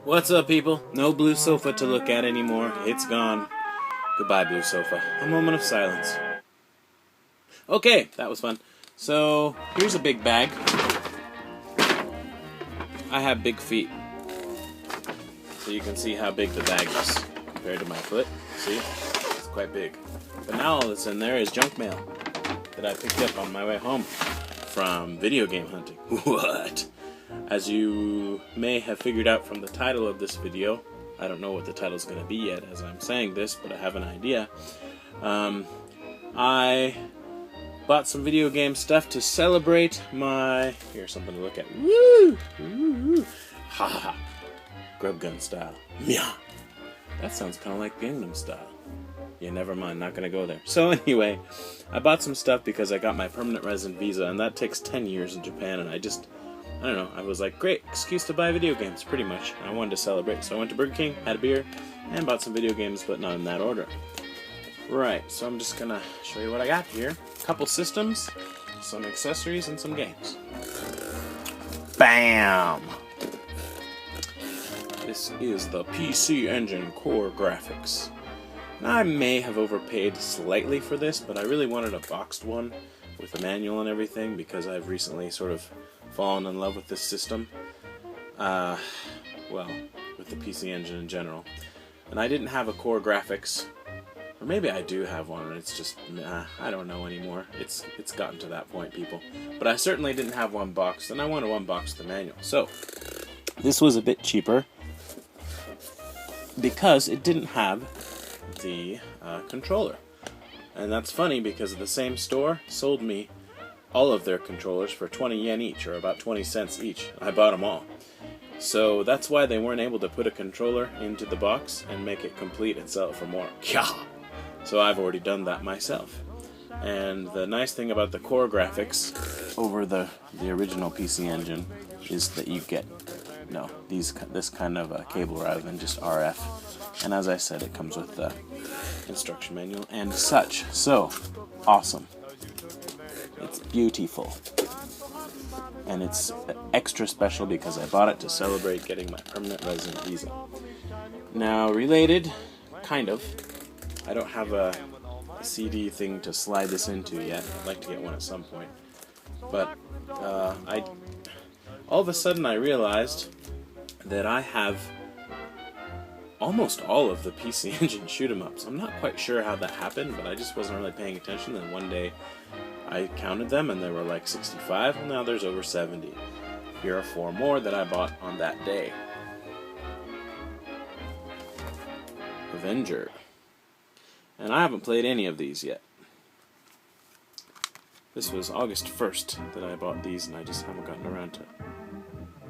What's up, people? No blue sofa to look at anymore. It's gone. Goodbye, blue sofa. A moment of silence. Okay, that was fun. So, here's a big bag. I have big feet. So you can see how big the bag is compared to my foot. See? It's quite big. But now all that's in there is junk mail that I picked up on my way home from video game hunting. What? As you may have figured out from the title of this video, I don't know what the title's going to be yet as I'm saying this, but I have an idea. I bought some video game stuff to celebrate my... Here's something to look at. Woo! Woo! Ha ha ha! Grub gun style. Meow! That sounds kind of like Gangnam style. Yeah, never mind, not going to go there. So anyway, I bought some stuff because I got my permanent resident visa, and that takes 10 years in Japan, and I don't know, I was like, great, excuse to buy video games, pretty much. I wanted to celebrate, so I went to Burger King, had a beer, and bought some video games, but not in that order. Right, so I'm just gonna show you what I got here. A couple systems, some accessories, and some games. BAM! This is the PC Engine Core Graphics. Now, I may have overpaid slightly for this, but I really wanted a boxed one with a manual and everything, because I've recently sort of fallen in love with this system. Well, with the PC Engine in general. And I didn't have a Core Graphics, or maybe I do have one, and it's just, I don't know anymore. It's gotten to that point, people. But I certainly didn't have one boxed, and I wanted one boxed the manual. So, this was a bit cheaper, because it didn't have the controller. And that's funny, because the same store sold me all of their controllers for 20 yen each, or about 20 cents each. I bought them all. So that's why they weren't able to put a controller into the box and make it complete and sell it for more. So I've already done that myself. And the nice thing about the Core Graphics over the original PC Engine is that you get this kind of cable rather than just RF. And as I said, it comes with the instruction manual and such. So, awesome. It's beautiful. And it's extra special because I bought it to celebrate getting my permanent resident visa. Now, related, kind of, I don't have a CD thing to slide this into yet. I'd like to get one at some point. But all of a sudden I realized that I have almost all of the PC Engine shoot-em-ups. I'm not quite sure how that happened, but I just wasn't really paying attention. Then one day I counted them, and there were like 65, and now there's over 70. Here are 4 more that I bought on that day. Avenger. And I haven't played any of these yet. This was August 1st that I bought these, and I just haven't gotten around to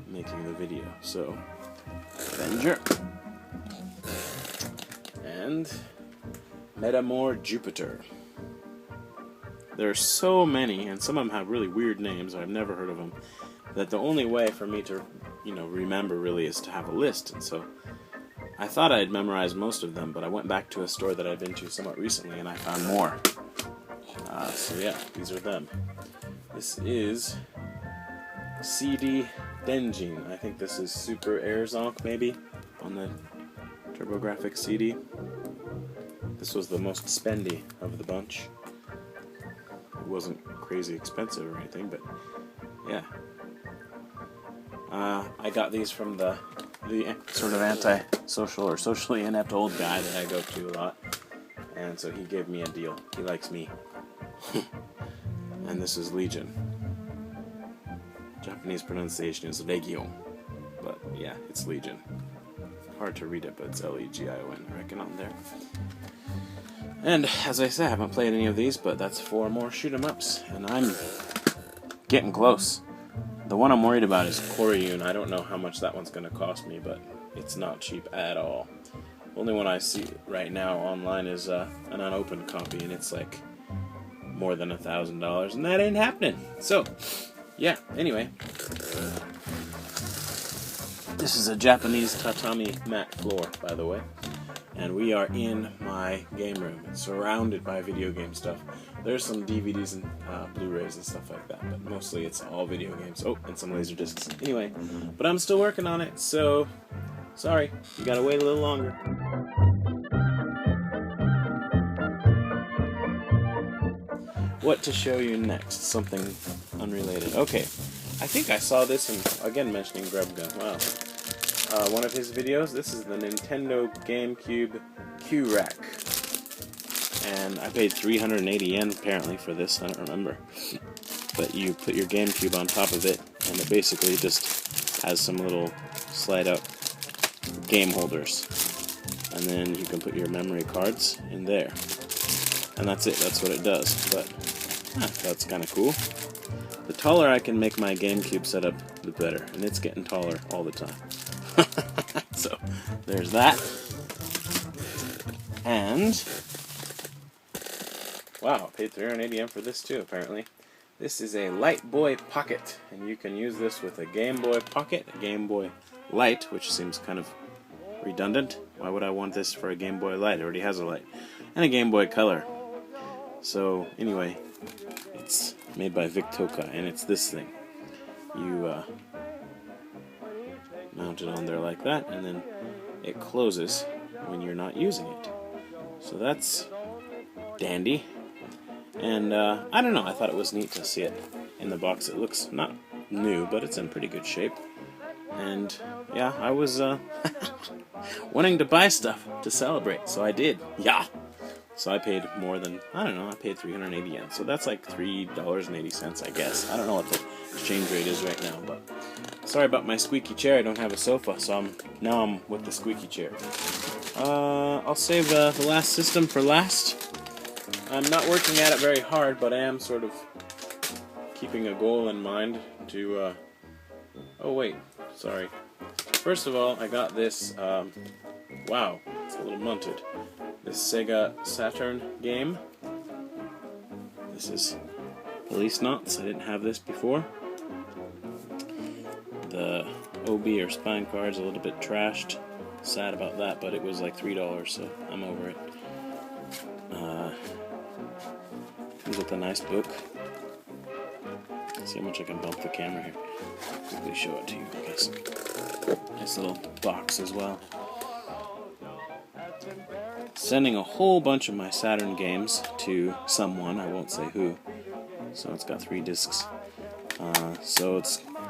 making the video. So, Avenger. And Metamore Jupiter. There are so many, and some of them have really weird names, I've never heard of them, that the only way for me to, remember really is to have a list. And so I thought I had memorized most of them, but I went back to a store that I've been to somewhat recently, and I found more. So yeah, these are them. This is CD Denjin. I think this is Super Air Zonk, maybe, on the TurboGrafx CD. This was the most spendy of the bunch. It wasn't crazy expensive or anything, but yeah. I got these from the sort of anti-social or socially inept old guy that I go to a lot, and so he gave me a deal. He likes me. And this is Legion. Japanese pronunciation is Legion, but yeah, it's Legion. Hard to read it, but it's Legion, I reckon, on there. And, as I said, I haven't played any of these, but that's 4 more shoot-em-ups, and I'm getting close. The one I'm worried about is Koryun. I don't know how much that one's going to cost me, but it's not cheap at all. The only one I see right now online is an unopened copy, and it's like more than $1,000, and that ain't happening. So, yeah, anyway. This is a Japanese tatami mat floor, by the way. And we are in my game room. It's surrounded by video game stuff. There's some DVDs and Blu-rays and stuff like that, but mostly it's all video games. Oh, and some laser discs. Anyway, but I'm still working on it, so Sorry, you gotta wait a little longer. What to show you next? Something unrelated. Okay, I think I saw this, and again mentioning Grubgun. Wow. One of his videos. This is the Nintendo GameCube Q-Rack. And I paid 380 yen apparently for this, I don't remember. But you put your GameCube on top of it, and it basically just has some little slide-out game holders. And then you can put your memory cards in there. And that's it, that's what it does. But that's kind of cool. The taller I can make my GameCube setup, the better. And it's getting taller all the time. So, there's that. And wow, I paid 380 yen for this too, apparently. This is a Light Boy Pocket, and you can use this with a Game Boy Pocket, a Game Boy Light, which seems kind of redundant. Why would I want this for a Game Boy Light? It already has a light. And a Game Boy Color. So, anyway, it's made by Victoka, and it's this thing. You mount it on there like that, and then it closes when you're not using it. So that's dandy. And I don't know, I thought it was neat to see it in the box. It looks not new, but it's in pretty good shape. And yeah, I was wanting to buy stuff to celebrate, so I did. Yeah. So I paid more than, I don't know, I paid 380 yen. So that's like $3.80, I guess. I don't know what the exchange rate is right now, but sorry about my squeaky chair. I don't have a sofa, so now I'm with the squeaky chair. I'll save the last system for last. I'm not working at it very hard, but I am sort of keeping a goal in mind to, oh wait, sorry. First of all, I got this, wow, it's a little munted. This Sega Saturn game. This is Policenauts. I didn't have this before. The OB or spine card's a little bit trashed. Sad about that, but it was like $3, so I'm over it. Comes with a nice book. Let's see how much I can bump the camera here. Quickly show it to you, I guess. Nice little box as well. Sending a whole bunch of my Saturn games to someone, I won't say who. So it's got 3 discs. So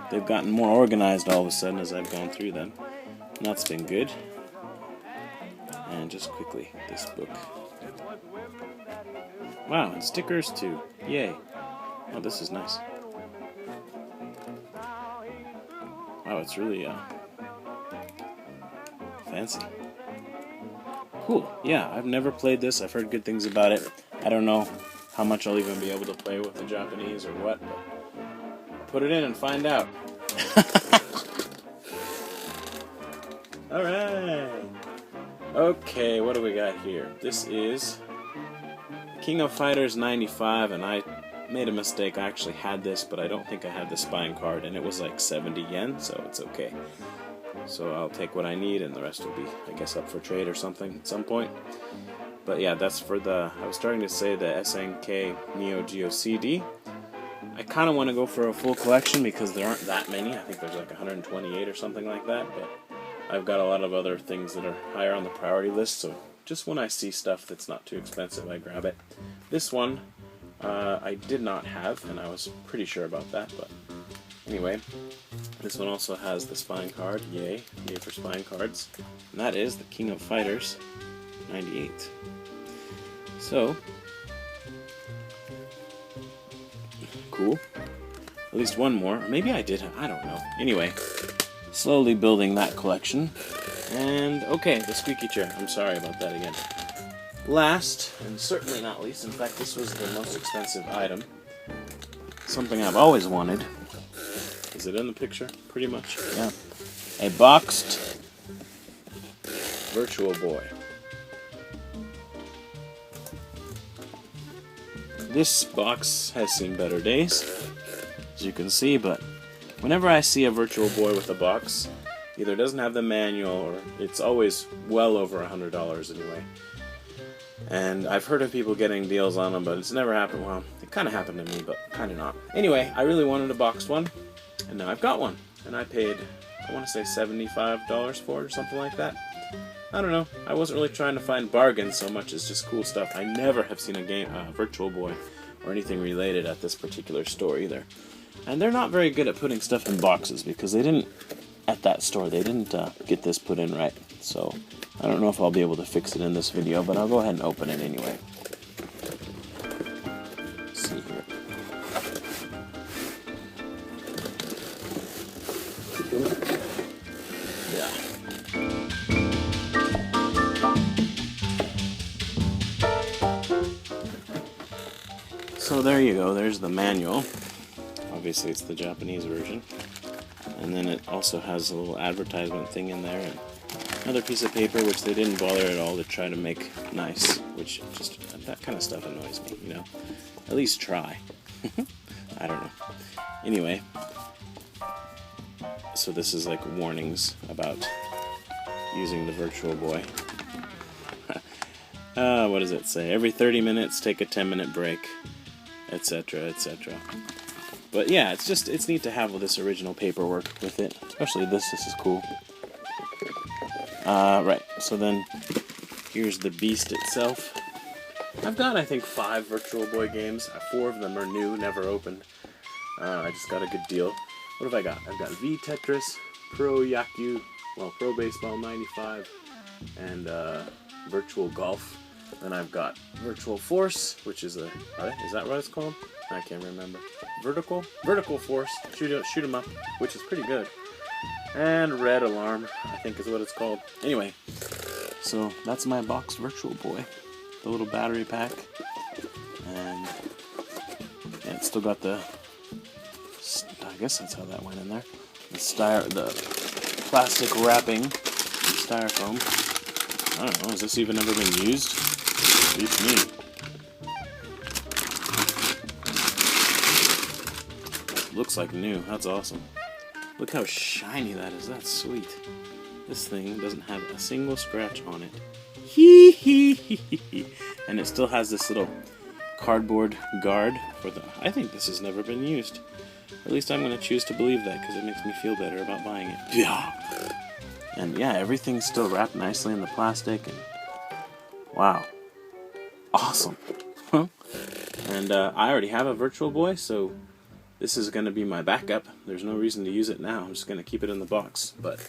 they've gotten more organized all of a sudden as I've gone through them. And that's been good. And just quickly, this book. Wow, and stickers too. Yay. Oh, this is nice. Wow, it's really fancy. Cool. Yeah, I've never played this. I've heard good things about it. I don't know how much I'll even be able to play with the Japanese or what, but I'll put it in and find out. Alright. Okay, what do we got here? This is King of Fighters 95, and I made a mistake. I actually had this, but I don't think I had the spine card, and it was like 70 yen, so it's okay. So I'll take what I need, and the rest will be, I guess, up for trade or something at some point. But yeah, that's for the, I was starting to say the SNK Neo Geo CD. I kind of want to go for a full collection because there aren't that many. I think there's like 128 or something like that, but I've got a lot of other things that are higher on the priority list, so just when I see stuff that's not too expensive, I grab it. This one, I did not have, and I was pretty sure about that, but anyway. This one also has the spine card, yay for spine cards, and that is the King of Fighters 98. So, cool. At least one more. Maybe I did, I don't know. Anyway, slowly building that collection. And, okay, the squeaky chair. I'm sorry about that again. Last, and certainly not least, in fact this was the most expensive item. Something I've always wanted. Is it in the picture? Pretty much, yeah. A boxed Virtual Boy. This box has seen better days, as you can see, but whenever I see a Virtual Boy with a box, either it doesn't have the manual or it's always well over $100 anyway. And I've heard of people getting deals on them, but it's never happened. Well, it kind of happened to me, but kind of not. Anyway, I really wanted a boxed one. And now I've got one, and I paid I want to say $75 for it or something like that. I don't know. I wasn't really trying to find bargains so much as just cool stuff. I never have seen a game, Virtual Boy, or anything related at this particular store either. And they're not very good at putting stuff in boxes because they didn't, at that store, they didn't get this put in right. So I don't know if I'll be able to fix it in this video, but I'll go ahead and open it anyway. Let's see here. Yeah. So there you go, there's the manual. Obviously it's the Japanese version. And then it also has a little advertisement thing in there and another piece of paper which they didn't bother at all to try to make nice, which just, that kind of stuff annoys me, you know. At least try. I don't know. Anyway, so this is like warnings about using the Virtual Boy. What does it say? Every 30 minutes, take a 10-minute break, etc., etc. But yeah, it's neat to have this original paperwork with it, especially this is cool. Right, so then here's the beast itself. I've got, I think, 5 Virtual Boy games. 4 of them are new, never opened. I just got a good deal. What have I got? I've got V Tetris, Pro Yaku, well, Pro Baseball 95, and Virtual Golf. Then I've got Virtual Force, which is is that what it's called? I can't remember. Vertical Force, shoot 'em up, which is pretty good. And Red Alarm, I think is what it's called. Anyway, so that's my boxed Virtual Boy. The little battery pack. And yeah, it's still got the, I guess that's how that went in there. The plastic wrapping, styrofoam. I don't know, has this even ever been used? Beats me. Looks like new. That's awesome. Look how shiny that is. That's sweet. This thing doesn't have a single scratch on it. Hee hee hee hee. And it still has this little cardboard guard for the... I think this has never been used. At least I'm going to choose to believe that because it makes me feel better about buying it. Yeah. And yeah, everything's still wrapped nicely in the plastic. And wow. Awesome. And I already have a Virtual Boy, so this is going to be my backup. There's no reason to use it now. I'm just going to keep it in the box. But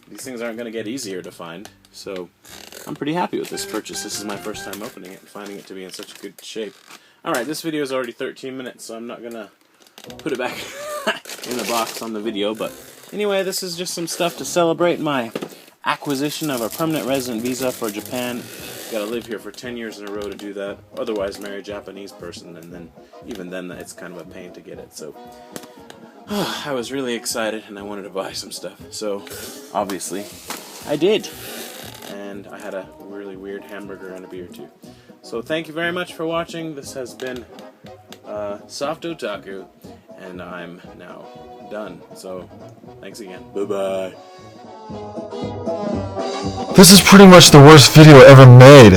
these things aren't going to get easier to find. So I'm pretty happy with this purchase. This is my first time opening it and finding it to be in such good shape. Alright, this video is already 13 minutes, so I'm not going to put it back in the box on the video. But anyway, this is just some stuff to celebrate my acquisition of a permanent resident visa for Japan. Gotta live here for 10 years in a row to do that. Otherwise, marry a Japanese person, and then even then, it's kind of a pain to get it. So I was really excited, and I wanted to buy some stuff. So obviously, I did, and I had a really weird hamburger and a beer too. So thank you very much for watching. This has been SoftOtaku, and I'm now done. So thanks again. Bye-bye. This is pretty much the worst video ever made.